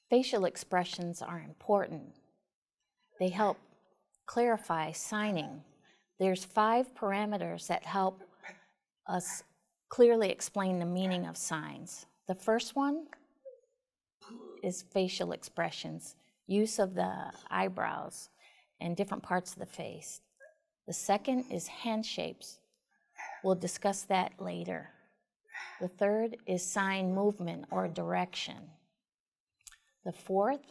Facial expressions are important. They help clarify signing. There's 5 parameters that help us clearly explain the meaning of signs. The first one is facial expressions, use of the eyebrows and different parts of the face. The second is handshapes. We'll discuss that later. The third is sign movement or direction. The fourth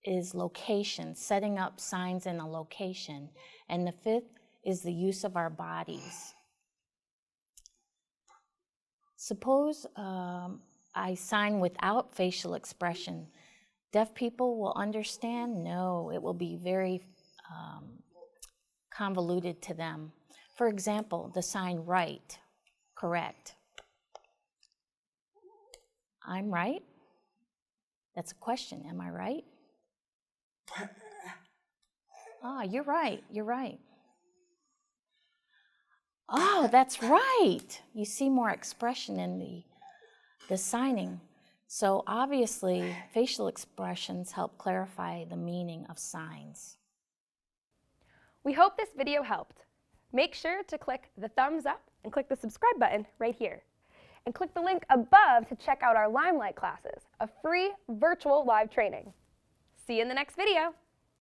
is location, setting up signs in a location. And the fifth is the use of our bodies. Suppose I sign without facial expression. Deaf people will understand? No, it will be very convoluted to them. For example, the sign right, correct. I'm right? That's a question, am I right? Ah, you're right, you're right. Oh, that's right. You see more expression in the signing. So obviously, facial expressions help clarify the meaning of signs. We hope this video helped. Make sure to click the thumbs up and click the subscribe button right here. And click the link above to check out our Limelight classes, a free virtual live training. See you in the next video.